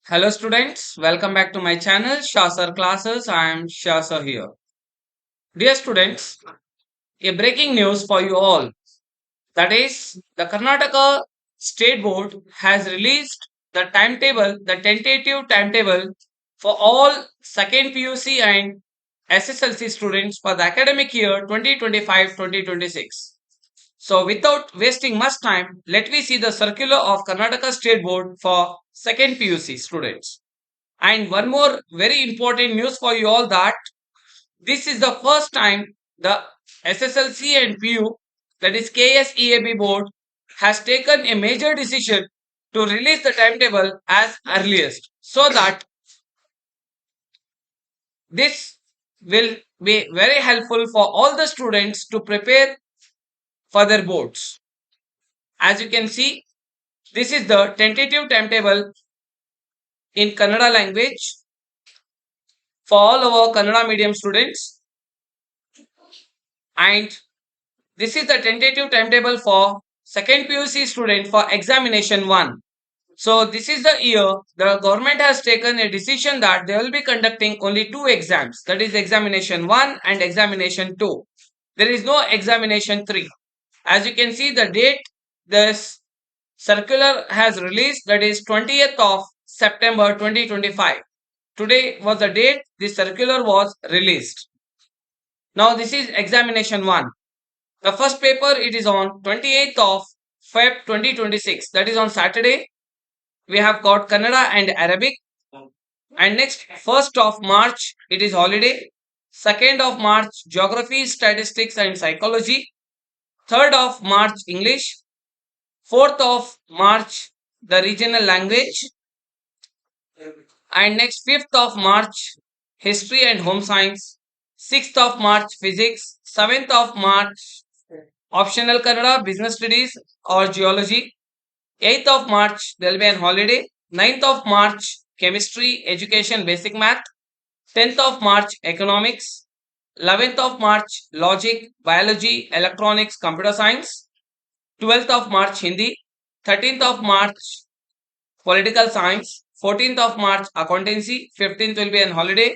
Hello students, welcome back to my channel Shah Sir Classes. I am Shah Sir here. Dear students, a breaking news for you all. That is, the Karnataka State Board has released the tentative timetable for all second PUC and SSLC students for the academic year 2025-2026. So without wasting much time, let me see the circular of Karnataka State Board for second PUC students. And one more very important news for you all that this is the first time the SSLC and PU, that is KSEAB board, has taken a major decision to release the timetable as earliest so that this will be very helpful for all the students to prepare for their boards. As you can see, this is the tentative timetable in Kannada language for all our Kannada medium students, and this is the tentative timetable for second PUC student for examination 1. So this is the year the government has taken a decision that they will be conducting only two exams, that is examination 1 and examination 2. There is no examination 3. As you can see, the date this circular has released, that is 20th of September 2025. Today was the date this circular was released. Now this is examination 1. The first paper it is on 28th of Feb 2026, that is on Saturday. We have got Kannada and Arabic, and next 1st of March it is holiday. 2nd of March geography, statistics and psychology. 3rd of March English. 4th of March the regional language, and next 5th of March history and home science. 6th of March physics. 7th of March optional Kannada, business studies or geology. 8th of March, there will be an holiday. 9th of March, chemistry, education, basic math. 10th of March, economics. 11th of March, logic, biology, electronics, computer science. 12th of March, Hindi. 13th of March, political science. 14th of March, accountancy. 15th will be an holiday.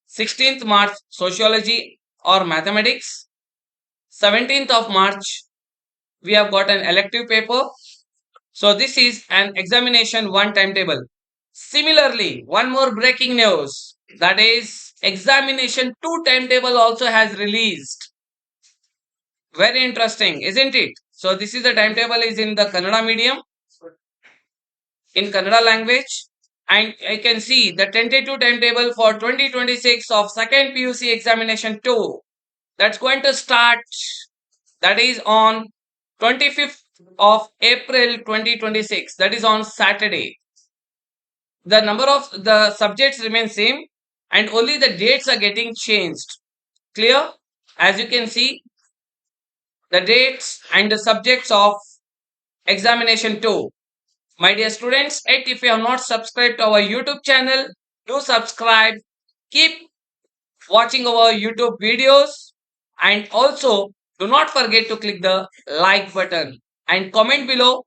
16th March, sociology or mathematics. 17th of March, we have got an elective paper. So this is an examination 1 timetable. Similarly, one more breaking news, that is examination 2 timetable also has released. Very interesting, isn't it? So this is the timetable is in the Kannada medium, in Kannada language, and I can see the tentative timetable for 2026 of second PUC examination 2. That's going to start, that is on 25th of April 2026, that is on Saturday. The number of the subjects remain same and only the dates are getting changed. Clear? As you can see, the dates and the subjects of examination 2. My dear students, yet if you have not subscribed to our YouTube channel, do subscribe. Keep watching our YouTube videos, and also do not forget to click the like button and comment below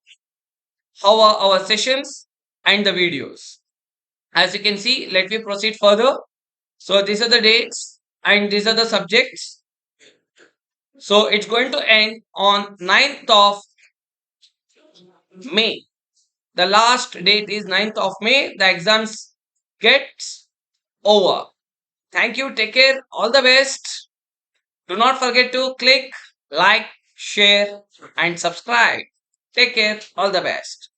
how are our sessions and the videos. As you can see, let me proceed further. So these are the dates and these are the subjects. So it's going to end on 9th of May. The last date is 9th of May. The exams gets over. Thank you. Take care. All the best. Do not forget to click like, share and subscribe. Take care. All the best.